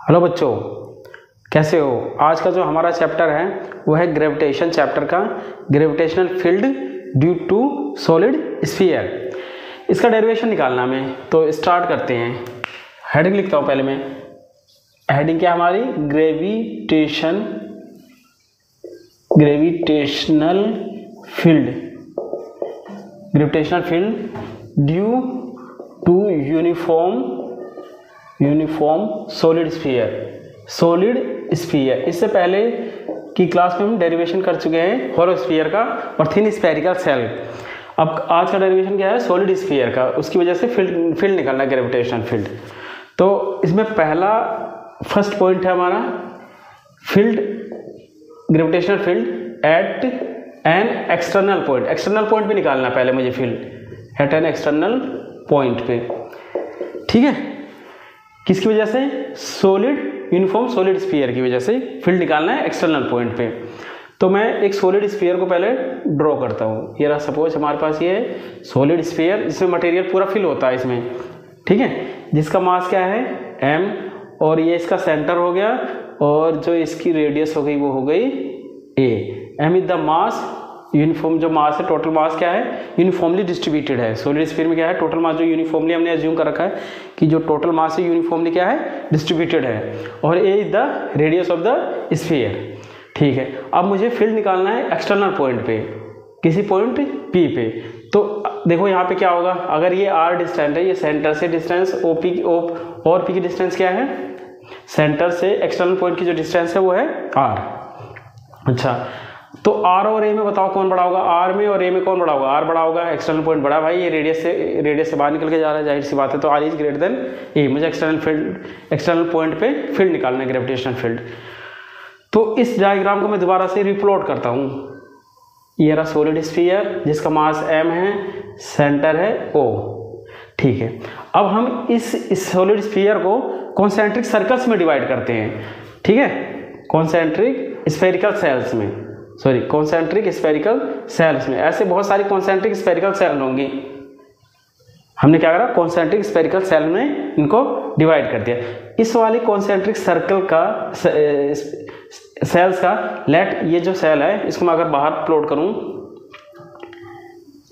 Hello बच्चों, कैसे हो। आज का जो हमारा चैप्टर है वो है ग्रेविटेशन चैप्टर का, gravitational field due to solid sphere. इसका डेरिवेशन निकालना हमें, तो स्टार्ट करते हैं। हेडिंग लिखता हूँ पहले मैं। हेडिंग क्या हमारी, gravitational field due to uniform solid sphere. इससे पहले की क्लास में हम डेरिवेशन कर चुके हैं होलो स्फीयर का और थिन स्फेरिकल सेल। अब आज का डेरिवेशन क्या है, सॉलिड स्फीयर का। उसकी वजह से फील्ड निकालना है, ग्रेविटेशनल फील्ड। तो इसमें फर्स्ट पॉइंट है हमारा field, gravitational field at an external point पे निकालना पहले मुझे field at an external point पे, ठीक है। किसकी वजह से, यूनिफॉर्म सॉलिड स्फीयर की वजह से फील्ड निकालना है एक्सटर्नल पॉइंट पे। तो मैं एक सॉलिड स्फीयर को पहले ड्रॉ करता हूँ। ये रहा, सपोज हमारे पास ये है सॉलिड स्फीयर, जिसमें मटेरियल पूरा फिल होता है इसमें, ठीक है। जिसका मास क्या है, m, और ये इसका सेंटर हो गया, और जो इसकी रेडियस हो गई वो हो गई a। m is the mass, uniform जो मास है, टोटल मास क्या है, यूनिफॉर्मली डिस्ट्रीब्यूटेड है। सॉलिड स्फीयर में क्या है, टोटल मास जो यूनिफॉर्मली हमने अज्यूम कर रखा है कि जो टोटल मास है यूनिफॉर्मली क्या है, डिस्ट्रीब्यूटेड है, और A is the radius of the sphere, ठीक है। अब मुझे फील्ड निकालना है एक्सटर्नल पॉइंट पे, किसी पॉइंट P पे। तो देखो यहाँ पे क्या होगा, अगर ये r डिस्टेंस है, ये सेंटर से डिस्टेंस और P की डिस्टेंस क्या है, सेंटर से एक्सटर्नल पॉइंट की जो डिस्टेंस है वो है r। अच्छा, तो r और a में बताओ कौन बड़ा होगा, r में और a में कौन बड़ा होगा, r बड़ा होगा, एक्सटर्नल पॉइंट बड़ा। भाई ये रेडियस से बाहर निकल के जा रहा है, जाहिर सी बात है। तो r is greater than a। मुझे एक्सटर्नल पॉइंट पे फील्ड निकालना है, ग्रेविटेशनल फील्ड। तो इस डायग्राम को मैं दोबारा से रिप्लॉट करता हूँ। ये रहा सॉलिड स्फीयर जिसका मास m है, सेंटर है O, ठीक है। अब हम इस सॉलिड स्फीयर को कॉन्सेंट्रिक सर्कल्स में डिवाइड करते हैं, ठीक है, कॉन्सेंट्रिक स्फेरिकल सेल्स में। ऐसे बहुत सारी कॉन्सेंट्रिक स्फेरिकल सेल होंगी। हमने क्या करा, कॉन्सेंट्रिक स्फेरिकल सेल में इनको डिवाइड कर दिया। इस वाले कॉन्सेंट्रिक सर्कल का सेल्स का लेट, ये जो सेल है इसको मैं अगर बाहर प्लॉट करूं,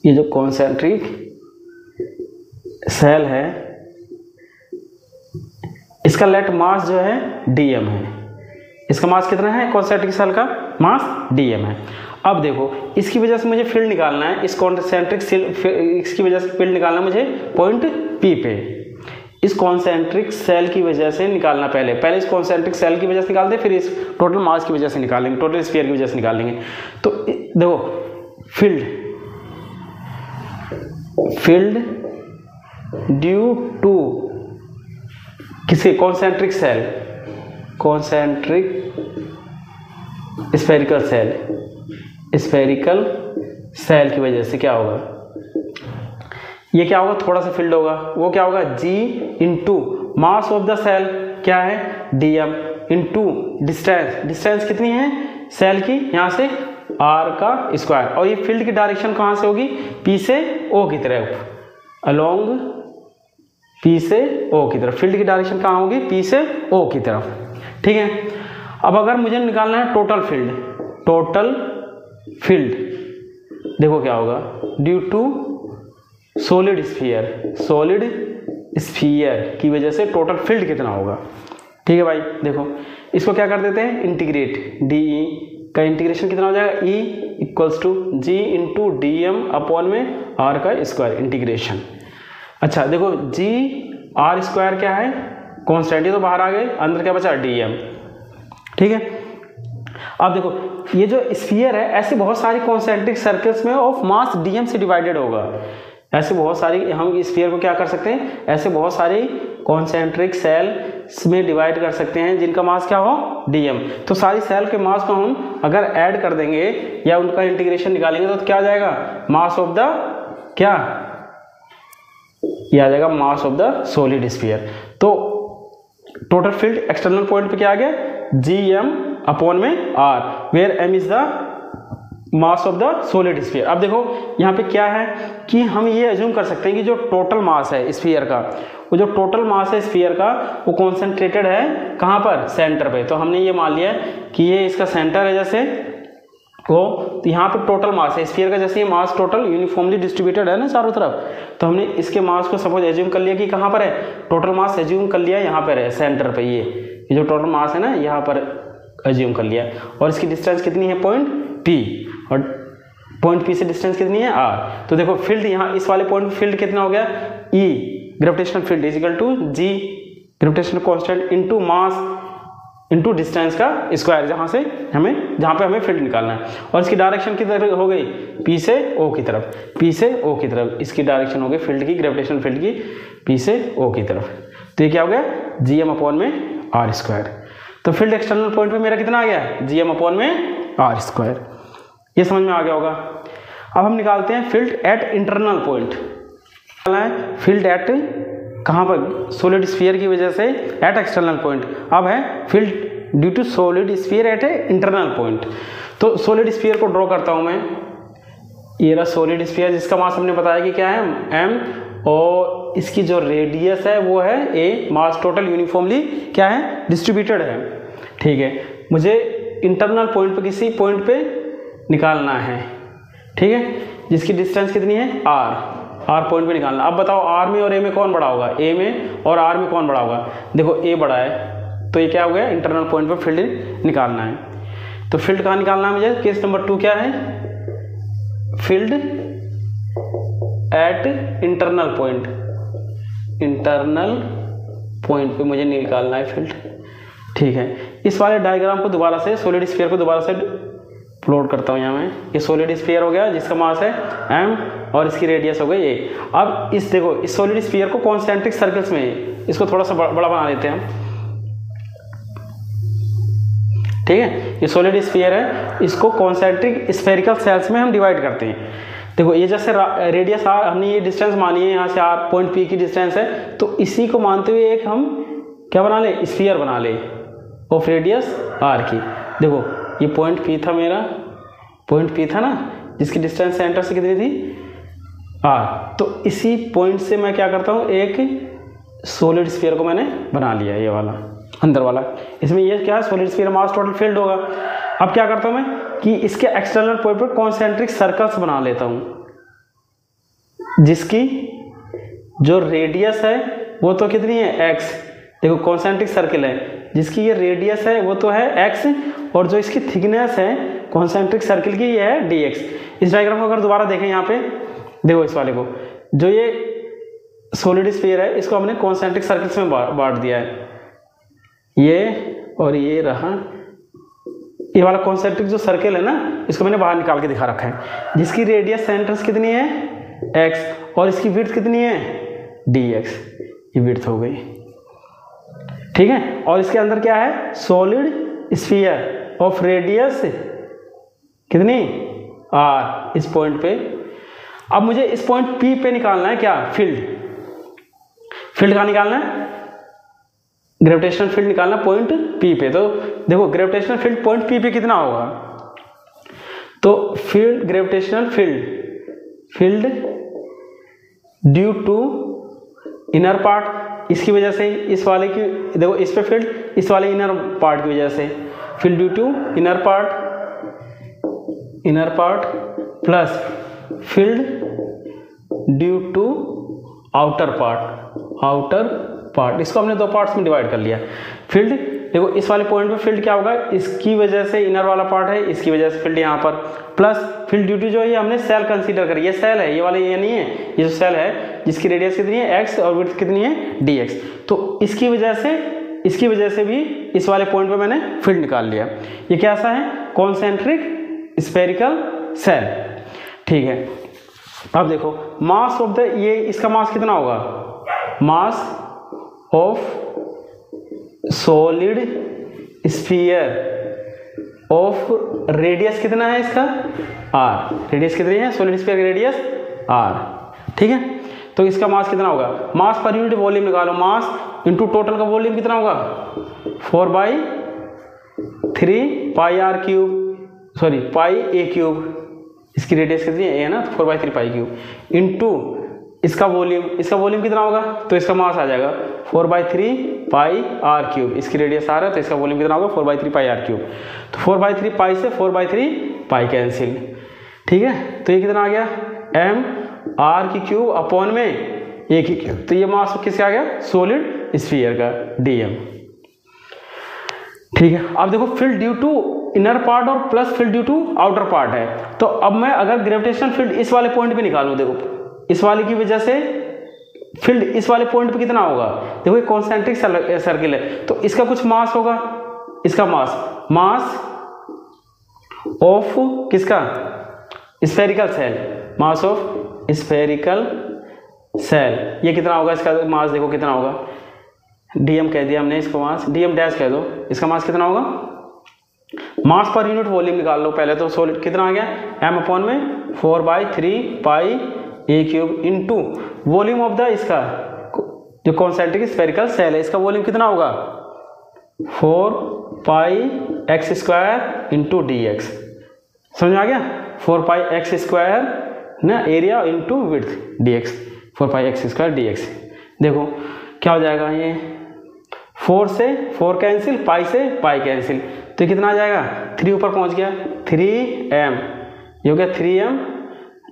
ये जो कॉन्सेंट्रिक सेल है इसका लेट मास जो है dm है। इसका मास कितना है, कॉन्सेंट्रिक सेल का मास dm है। अब देखो इसकी वजह से मुझे फील्ड निकालना है, इस कॉन्सेंट्रिक सेल, इसकी वजह से फील्ड निकालना है मुझे पॉइंट P पे। इस कॉन्सेंट्रिक सेल की वजह से निकालना, पहले इस कॉन्सेंट्रिक सेल की वजह से निकालते, फिर इस टोटल मास की वजह से निकालेंगे, टोटल स्फीयर की वजह से निकालेंगे। तो देखो फील्ड ड्यू टू किसी कॉन्सेंट्रिक स्फेरिकल सेल की वजह से क्या होगा, ये क्या होगा, थोड़ा सा फील्ड होगा, वो क्या होगा, g into mass of the cell क्या है, dm इंटू डिस्टेंस कितनी है सेल की, यहाँ से r का स्क्वायर। और ये फील्ड की डायरेक्शन कहाँ से होगी, P से O की तरफ, अलोंग P से O की तरफ। फील्ड की डायरेक्शन कहाँ होगी, P से O की तरफ, ठीक है। अब अगर मुझे निकालना है टोटल फील्ड, देखो क्या होगा, ड्यू टू सॉलिड स्फीयर की वजह से टोटल फील्ड कितना होगा, ठीक है भाई। देखो इसको क्या कर देते हैं, इंटीग्रेट, DE का इंटीग्रेशन कितना हो जाएगा, E equals to G into DM upon में R का स्क्वायर, इंटीग्रेशन। अच्छा देखो G R स्क्वायर क्या है, कॉन्स्टेंट, ये तो बाहर आ गए, अंदर क्या बचा, DM, ठीक है। अब देखो ये जो स्फीयर है, ऐसे बहुत सारी कॉन्सेंट्रिक सर्कल्स में ऑफ मास dm से डिवाइडेड होगा। ऐसे बहुत सारी, हम इस स्फीयर को क्या कर सकते हैं, ऐसे बहुत सारी कॉन्सेंट्रिक सेल्स में डिवाइड कर सकते हैं जिनका मास क्या हो, dm। तो सारी सेल के मास को हम अगर ऐड कर देंगे या उनका इंटीग्रेशन निकालेंगे तो क्या आ जाएगा, मास ऑफ द क्या, ये आ जाएगा mass of the solid sphere. तो टोटल फील्ड एक्सटर्नल पॉइंट पे क्या आ गया, gm अपॉन में r, where m is the mass of the solid sphere. अब देखो यहाँ पे क्या है कि हम ये अज्यूम कर सकते हैं कि जो टोटल मास है स्फीयर का वो जो टोटल मास है स्फीयर का वो कॉन्सेंट्रेटेड है कहाँ पर, सेंटर पे। तो हमने ये मान लिया कि ये इसका सेंटर है जैसे वो, तो यहाँ पे टोटल मास है स्फीयर का, जैसे ये मास टोटल यूनिफॉर्मली डिस्ट्रीब्यूटेड है ना चारों तरफ, तो हमने इसके मास को सपोज एज्यूम कर लिया कि कहाँ पर है, टोटल मास एज्यूम कर लिया यहाँ पर है सेंटर पे, ये जो टोटल मास है ना यहाँ पर एज्यूम कर लिया, और इसकी डिस्टेंस कितनी है पॉइंट P, और पॉइंट P से डिस्टेंस कितनी है R। तो देखो फील्ड यहाँ इस वाले पॉइंट फील्ड कितना हो गया, E gravitational field is equal to G gravitational constant into mass into distance का स्क्वायर, जहाँ पे हमें फील्ड निकालना है। और इसकी डायरेक्शन किस तरह हो गई, P से O की तरफ, P से O की तरफ इसकी डायरेक्शन हो गई फील्ड की, ग्रेविटेशनल फील्ड की P से O की तरफ। तो ये क्या हो गया, Gm/r²। तो फील्ड एक्सटर्नल पॉइंट पे मेरा कितना आ गया, Gm/r²। ये समझ में आ गया होगा। अब हम निकालते हैं field at internal point. Field eight कहाँ पर, सॉलिड स्फीयर की वजह से एट एक्सटर्नल पॉइंट। अब है field due to solid sphere at a internal point. तो सॉलिड स्फीयर को ड्रॉ करता हूँ मैं, ये रहा सॉलिड स्फीयर जिसका मास हमने बताया कि क्या है m, और इसकी जो रेडियस है वो है a, मास टोटल यूनिफॉर्मली क्या है डिस्ट्रीब्यूटेड है। ठीक है, मुझे इंटरनल पॉइंट पे किसी पॉइंट पे निकालना है, ठीक है, जिसकी डिस्टेंस कितनी है r पॉइंट पे निकालना। अब बताओ r में और a में कौन बड़ा होगा, a में और r में कौन बड़ा होगा, देखो a बड़ा है, तो ये क्या हो गया इंटरनल पॉइंट पे फील्ड निकालना है। तो फील्ड कहाँ निकालना है मुझे, केस नंबर 2 क्या है, फील्ड एट इंटरनल पॉइंट पे मुझे निकालना है फील्ड। ठीक है, इस वाले डायग्राम को दोबारा से, सॉलिड स्फीयर को दोबारा से प्लॉट करता हूँ यहाँ मैं। ये सॉलिड स्फीयर हो गया जिसका मास है m और इसकी रेडियस हो गई a। अब इस देखो इस सॉलिड स्फीयर को कॉन्सेंट्रिक सर्कल्स में, इसको थोड़ा सा बड़ा बना लेते हैं हम। ठीक है, ये सॉलिड स्फीयर है, इसको कॉन्सेंट्रिक स्फेरिकल सेल्स में हम डिवाइड करते हैं। देखो ये जैसे रेडियस r, हमने ये डिस्टेंस मानी है यहाँ से r पॉइंट P की डिस्टेंस है, तो इसी को मानते हुए एक हम क्या बना ले, स्फीयर बना ले ऑफ रेडियस r की। देखो ये पॉइंट P था, मेरा पॉइंट P था ना, जिसकी डिस्टेंस सेंटर से कितनी थी r। तो इसी पॉइंट से मैं क्या करता हूँ, एक सॉलिड स्फीयर को मैंने बना लिया, ये वाला अंदर वाला। इसमें ये क्या है, solid sphere mass total field होगा। अब क्या करता हूँ मैं कि इसके एक्सटर्नल पॉइंट पर कॉन्सेंट्रिक सर्कल्स बना लेता हूँ, जिसकी जो रेडियस है वो तो कितनी है x। देखो कॉन्सेंट्रिक सर्किल है जिसकी ये रेडियस है वो तो है x, और जो इसकी थिकनेस है कॉन्सेंट्रिक सर्किल की ये है dx। इस डायग्राम को अगर दोबारा देखें यहाँ पे, देखो इस वाले को, जो ये सॉलिड स्फीयर है इसको हमने कॉन्सेंट्रिक सर्कल्स में बांट दिया है, ये और ये रहा, ये वाला कॉन्सेंट्रिक जो सर्किल है ना इसको मैंने बाहर निकाल के दिखा रखा है, जिसकी रेडियस सेंटर से कितनी है x, और इसकी विड्थ कितनी है dx, ये विड्थ हो गई। ठीक है, और इसके अंदर क्या है, सॉलिड स्फीयर ऑफ रेडियस कितनी r, इस पॉइंट पे। अब मुझे इस पॉइंट P पे निकालना है क्या, फील्ड का निकालना है, ग्रेविटेशनल फील्ड निकालना पॉइंट P पे। तो देखो ग्रेविटेशनल फील्ड पॉइंट P पे कितना होगा, तो field gravitational field due to inner part, इसकी वजह से इस वाले की, देखो इस पे फील्ड, इस वाले इनर पार्ट की वजह से field due to inner part plus field due to outer part. इसको हमने दो पार्ट्स में डिवाइड कर लिया। फील्ड देखो इस वाले पॉइंट पे फील्ड क्या होगा, इसकी वजह से इनर वाला पार्ट है, इसकी वजह से फील्ड यहाँ पर, प्लस फील्ड ड्यू टू जो है हमने सेल कंसीडर करी, ये सेल है, ये वाला ये नहीं है, ये जो सेल है जिसकी रेडियस कितनी है x और विड्थ कितनी है dx। तो इसकी वजह से भी इस वाले पॉइंट पे मैंने फील्ड निकाल लिया। ये कैसा है, कॉन्सेंट्रिक स्फेरिकल सेल। ठीक है, अब देखो मास ऑफ द, ये इसका मास कितना होगा, mass of solid sphere of radius कितना है इसका r, रेडियस कितनी है सॉलिड स्फीयर की रेडियस r। ठीक है, तो इसका मास कितना होगा, मास पर यूनिट वॉल्यूम निकालो, मास इनटू टोटल का वॉल्यूम कितना होगा 4/3 पाई r cube, sorry pi a cube, इसकी रेडियस कितनी है a है ना, 4/3 पाई क्यूब, इनटू इसका वॉल्यूम कितना होगा, तो इसका मास आ जाएगा 4/3 पाई आर क्यूब। इसकी रेडियस आर है तो इसका वॉल्यूम कितना होगा 4/3 पाई आर क्यूब। तो 4/3 पाई से 4/3 पाई कैंसिल, ठीक है। तो ये कितना आ गया m आर की क्यूब अपॉन में ए की क्यूब। तो ये मास किसका आ गया, सॉलिड स्फीयर का dm, ठीक है। अब देखो field due to inner part और plus field due to outer part है। तो अब मैं अगर ग्रेविटेशनल फील्ड इस वाले पॉइंट पे निकालूं, देखो इस वाले की वजह से फील्ड इस वाले पॉइंट पे कितना होगा, देखो ये कॉन्सेंट्रिक सर्किल है तो इसका कुछ मास होगा, इसका मास ऑफ किसका, spherical shell, mass of spherical shell, ये कितना होगा, इसका मास देखो कितना होगा, dm कह दिया हमने, इसको मास dm डैश कह दो, इसका मास कितना होगा, मास पर यूनिट वॉल्यूम निकाल लो पहले। तो सॉलिड कितना आ गया m अपॉन में 4/3 pi A cube into volume of the, इसका जो कॉन्सेंट्रिक स्फेरिकल सेल है इसका वॉल्यूम कितना होगा 4 pi x square into d x. समझ में आ गया, 4 पाई एक्स स्क्वायर ना area into width d x, 4 pi x square d x. देखो क्या हो जाएगा, ये 4 से 4 कैंसिल, पाई से पाई कैंसिल, तो कितना आ जाएगा 3 ऊपर पहुंच गया 3m, ये हो गया 3m,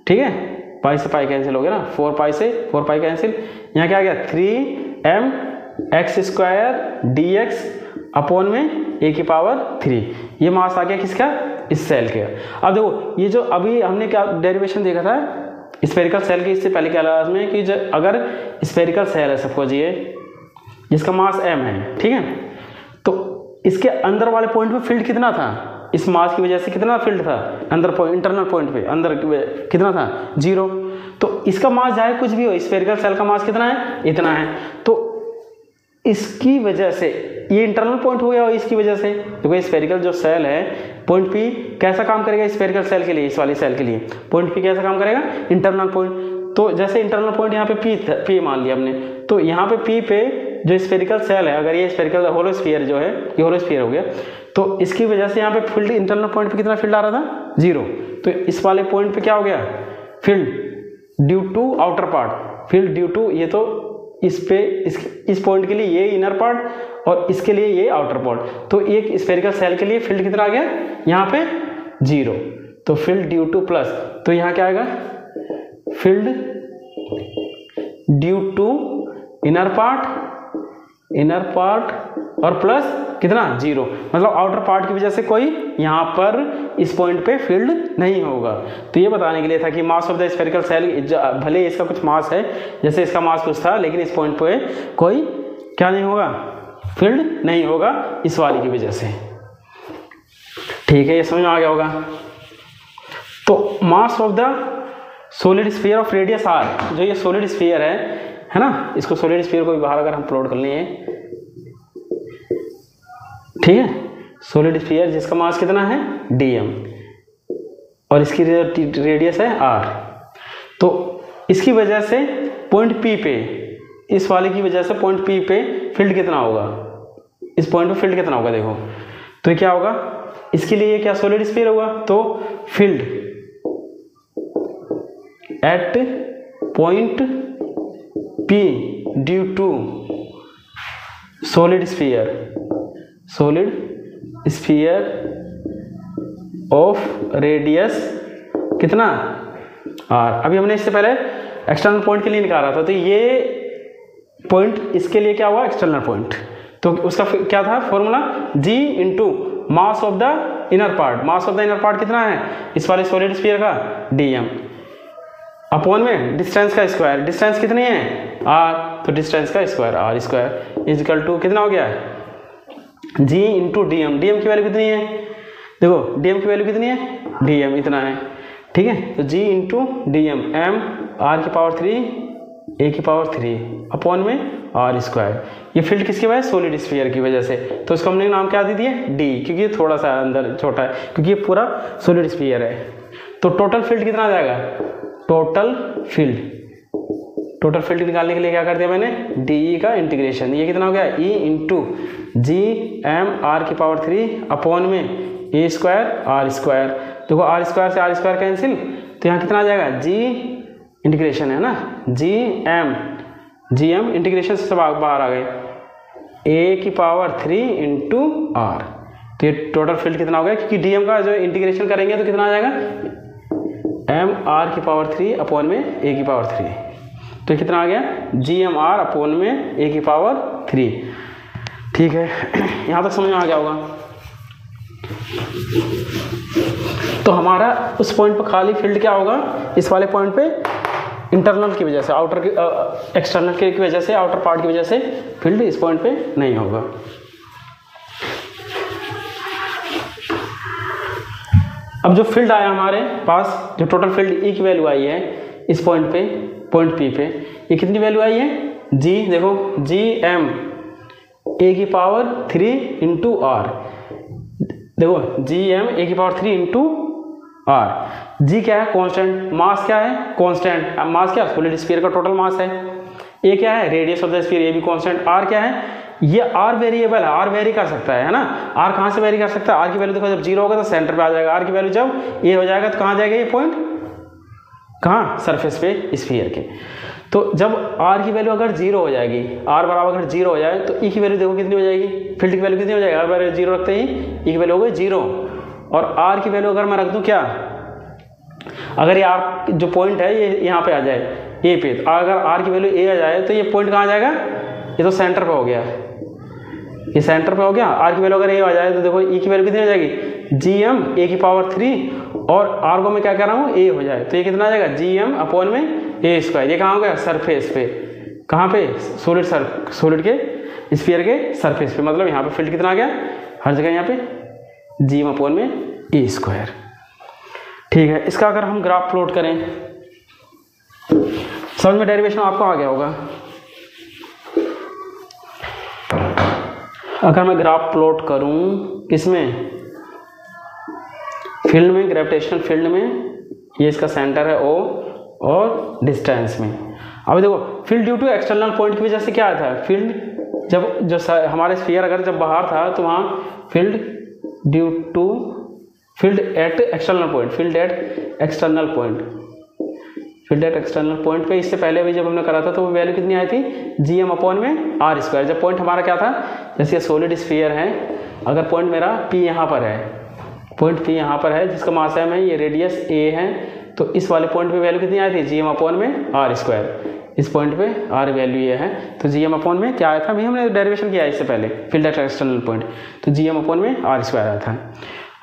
ठीक है। पाई से पाई कैंसिल हो गया ना, 4 पाई से 4 पाई कैंसिल, यहाँ क्या आ गया 3m x square d x upon में ए की पावर 3। ये मास आ गया किसका, इस सेल के। अब देखो ये जो अभी हमने क्या डेरिवेशन देखा था स्फेरिकल सेल की, इससे पहले क्लास में कि जो अगर स्फेरिकल सेल है सपोज ये जिसका मास m है, ठीक है, तो इसके अंदर वाले पॉइंट पे फील्ड कितना था, इस मास की वजह से कितना फील्ड था अंदर पॉइंट, इंटरनल पॉइंट पे अंदर कितना था 0। तो इसका मास चाहे कुछ भी हो, स्फेरिकल सेल का मास कितना है, इतना है। तो इसकी वजह से ये इंटरनल पॉइंट हो गया और इसकी वजह से देखो स्फेरिकल जो सेल है पॉइंट पी कैसा काम करेगा स्फेरिकल सेल के लिए, इस वाली सेल के लिए पॉइंट पी कैसा काम करेगा, इंटरनल पॉइंट। तो जैसे इंटरनल पॉइंट यहाँ पे पी मान लिया हमने, तो यहाँ पे पी पे जो स्फेरिकल सेल है, अगर ये स्फेरिकल होलोस्फीयर जो है ये होलोस्फीयर हो गया, तो इसकी वजह से यहाँ पे फील्ड इंटरनल पॉइंट पे कितना फील्ड आ रहा था 0। तो इस वाले पॉइंट पे क्या हो गया field due to outer part, field due to, ये तो इस पे इस पॉइंट के लिए ये इनर पार्ट और इसके लिए ये आउटर पार्ट। तो एक स्फेरिकल सेल के लिए फील्ड कितना आ गया यहाँ पे 0। तो फील्ड ड्यू टू प्लस, तो यहाँ क्या आएगा field due to inner part और प्लस कितना 0, मतलब आउटर पार्ट की वजह से कोई यहाँ पर इस पॉइंट पे फील्ड नहीं होगा। तो ये बताने के लिए था कि मास ऑफ द स्फेरिकल सेल, भले इसका कुछ मास है जैसे इसका मास कुछ था, लेकिन इस पॉइंट पे कोई क्या नहीं होगा, फील्ड नहीं होगा इस वाली की वजह से। ठीक है, ये समझ में आ गया होगा। तो mass of the solid sphere of radius R, जो ये सॉलिड स्फीयर है ना, इसको सॉलिड स्फीयर को भी बाहर अगर हम प्लॉट कर लिए, ठीक है, सॉलिड स्फीयर जिसका मास कितना है dm और इसकी रेडियस है r। तो इसकी वजह से पॉइंट P पे, इस वाले की वजह से पॉइंट P पे फील्ड कितना होगा, इस पॉइंट पे फील्ड कितना होगा देखो, तो क्या होगा, इसके लिए क्या सॉलिड स्फीयर होगा, तो field at point P due to solid sphere of radius कितना r। अभी हमने इससे पहले एक्सटर्नल पॉइंट के लिए निकाला था, तो ये पॉइंट इसके लिए क्या हुआ एक्सटर्नल पॉइंट, तो उसका क्या था formula g into mass of the inner part. Mass of the inner part कितना है इस वाले सॉलिड स्फीयर का dm अपॉन में डिस्टेंस का स्क्वायर, डिस्टेंस कितनी है r, तो डिस्टेंस का square r square is equal to कितना हो गया g इंटू dm। dm की वैल्यू कितनी है, देखो dm की वैल्यू कितनी है dm इतना है, ठीक है। तो g into dm m r की पावर 3 a की पावर 3 अपॉन में r स्क्वायर। ये फील्ड किसकी वजह है सॉलिड स्फीयर की वजह से, तो इसको हमने नाम क्या दे दिया d, क्योंकि ये थोड़ा सा अंदर छोटा है, क्योंकि ये पूरा सॉलिड स्फीयर है। तो टोटल फील्ड कितना आ जाएगा, टोटल फील्ड निकालने के लिए क्या कर दिया मैंने डी का इंटीग्रेशन, ये कितना हो गया E into G M R की पावर 3 अपॉन में ए स्क्वायर आर स्क्वायर। देखो आर स्क्वायर से आर स्क्वायर कैंसिल, तो यहाँ कितना आ जाएगा जी इंटीग्रेशन है ना, जी एम इंटीग्रेशन से सब बाहर आ गए, a⁻³ इंटू आर। तो ये टोटल फील्ड कितना हो गया, क्योंकि डीएम का जो इंटीग्रेशन करेंगे तो कितना आ जाएगा, mr⁻³ अपॉन में a⁻³। तो कितना आ गया, GMR अपॉन में a⁻³। ठीक है, यहाँ तक समझ में आ गया होगा। तो हमारा उस पॉइंट पर खाली फील्ड क्या होगा, इस वाले पॉइंट पे इंटरनल की वजह से, आउटर की एक्सटर्नल की वजह से, आउटर पार्ट की वजह से फील्ड इस पॉइंट पे नहीं होगा। अब जो फील्ड आया हमारे पास, जो टोटल फील्ड ई की वैल्यू आई है इस पॉइंट पे, पॉइंट पी पे, ये कितनी वैल्यू आई है, जी देखो GM a⁻³ इंटू आर। देखो GM a⁻³ इंटू आर। जी क्या है, कांस्टेंट, मास क्या है, कांस्टेंट, मास क्या, सॉलिड स्फीयर का टोटल मास है। ए क्या है, रेडियस ऑफ द स्फीयर, ये भी कांस्टेंट। आर क्या है, ये आर वेरिएबल है, आर वेरी कर सकता है ना। आर कहाँ से वेरी कर सकता है, आर की वैल्यू देखो जब 0 होगा तो सेंटर पे आ जाएगा, आर की वैल्यू जब ए हो जाएगा तो कहाँ जाएगा ये पॉइंट, कहाँ, सरफेस पे स्फीयर के। तो जब आर की वैल्यू अगर 0 हो जाएगी, आर बराबर अगर 0 हो जाए तो ई की वैल्यू देखो कितनी हो जाएगी, फील्ड की वैल्यू कितनी हो जाएगी, आर बराबर 0 रखते ही ई की वैल्यू हो गई 0। और आर की वैल्यू अगर मैं रख दूँ क्या, अगर ये आर जो पॉइंट है ये यहाँ पे आ जाए ए पे, तो अगर आर की वैल्यू ए आ जाए तो ये पॉइंट कहाँ जाएगा, ये तो सेंटर पे हो गया, ये सेंटर पे हो गया। आर की वैल्यू अगर ए आ जाए तो देखो ई की वैल्यू कितनी हो जाएगी, GM a⁻³ और आर को मैं क्या कह रहा हूँ, ए हो जाए तो ये कितना आ जाएगा, GM अपॉन में a²। ये कहाँ हो गया, सरफेस पे, कहाँ पे, सॉलिड के स्फीयर के सरफेस पे, मतलब यहाँ पे फील्ड कितना आ गया, हर जगह यहाँ पे GM अपॉन में a²। ठीक है, इसका अगर हम ग्राफ प्लॉट करें, समझ में डेरिवेशन आपको आ गया होगा। अगर मैं ग्राफ प्लॉट करूं इसमें, फील्ड में, ग्रेविटेशनल फील्ड में, ये इसका सेंटर है O और डिस्टेंस में। अब देखो field due to external point की वजह से क्या आया था, फील्ड जब जो हमारे स्फीयर अगर जब बाहर था तो वहाँ field due to field at external point, field at external point, field at external point पे इससे पहले भी जब हमने करा था तो वो वैल्यू कितनी आई थी, GM अपॉन में r²। जब पॉइंट हमारा क्या था, जैसे ये सॉलिड स्फीयर है, अगर पॉइंट मेरा P यहाँ पर है, पॉइंट P यहाँ पर है जिसका मास m है, ये रेडियस a है, तो इस वाले पॉइंट पे वैल्यू कितनी आई थी, GM अपॉन में r²। इस पॉइंट पे r वैल्यू ये है, तो GM अपॉन में क्या आया था, अभी हमने डेरिवेशन किया इससे पहले, फील्ड एट एक्सटर्नल पॉइंट, तो GM अपॉन में r² आया था।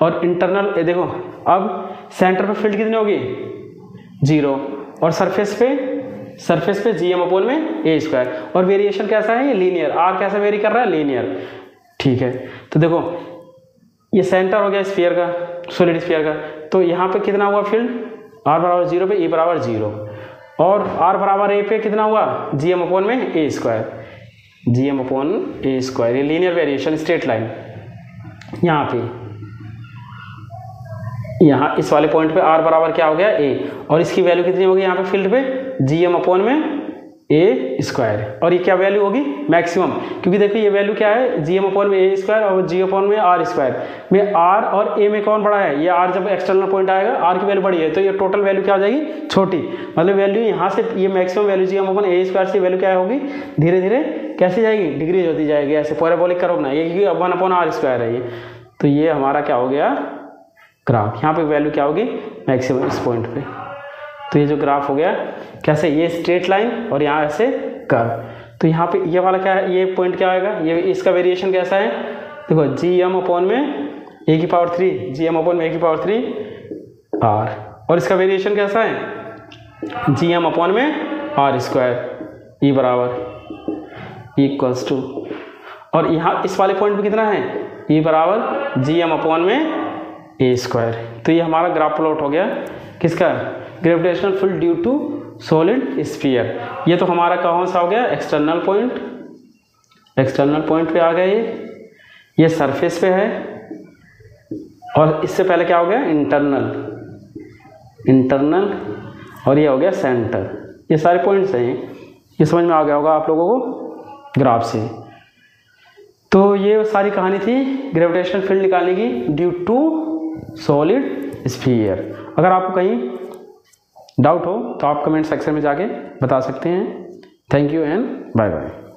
और इंटरनल देखो अब सेंटर पे फील्ड कितनी होगी, 0, और सरफेस पे GM अपॉन में a²। और वेरिएशन कैसा है, ये लीनियर, आर कैसा वेरी कर रहा है, लीनियर। ठीक है, तो देखो ये सेंटर हो गया स्फीयर का, सॉलिड स्फीयर का, तो यहाँ पे कितना हुआ फील्ड, r बराबर 0 पे e बराबर 0, और r बराबर a पे कितना हुआ, GM अपॉन में a², GM अपॉन a²। ये लीनियर वेरिएशन, स्ट्रेट लाइन, यहाँ पे, यहाँ इस वाले पॉइंट पे r बराबर क्या हो गया, a, और इसकी वैल्यू कितनी होगी यहाँ पे फील्ड पे, GM अपॉन में a²। और ये क्या वैल्यू होगी, मैक्सिमम, क्योंकि देखो ये वैल्यू क्या है, GM अपॉन में a² और G अपॉन में r² में r और a में कौन बड़ा है, ये r जब एक्सटर्नल पॉइंट आएगा r की वैल्यू बड़ी है तो ये टोटल वैल्यू क्या हो जाएगी, छोटी, मतलब वैल्यू यहाँ से ये maximum value GM upon a² से वैल्यू क्या होगी, धीरे धीरे कैसे जाएगी, डिक्रीज होती जाएगी, ऐसे पैराबोलिक कर्व ना, ये 1 अपॉन r² है ये। तो ये हमारा क्या हो गया ग्राफ, यहाँ पे वैल्यू क्या होगी, मैक्सिमम इस पॉइंट पे। तो ये जो ग्राफ हो गया कैसे, ये स्ट्रेट लाइन और यहाँ ऐसे कर्व। तो यहाँ पे ये वाला क्या है, ये पॉइंट क्या आएगा, ये इसका वेरिएशन कैसा है, देखो GM अपॉन में a⁻³, GM अपॉन में a⁻³ r, और इसका वेरिएशन कैसा है, GM अपॉन में r², e बराबर इक्वल्स टू, और यहाँ इस वाले पॉइंट पे कितना है, e बराबर GM अपॉन में a²। तो ये हमारा ग्राफ प्लॉट हो गया किसका, gravitational field due to solid sphere. ये तो हमारा कौन सा हो गया, एक्सटर्नल पॉइंट, एक्सटर्नल पॉइंट पे आ गया ये सरफेस पे है, और इससे पहले क्या हो गया, इंटरनल, इंटरनल, और ये हो गया सेंटर। ये सारे पॉइंट्स हैं, ये समझ में आ गया होगा आप लोगों को ग्राफ से। तो ये सारी कहानी थी ग्रेविटेशनल फील्ड निकालने की ड्यू टू सॉलिड स्फीयर। अगर आपको कहीं डाउट हो तो आप कमेंट सेक्शन में जाके बता सकते हैं। Thank you and bye bye.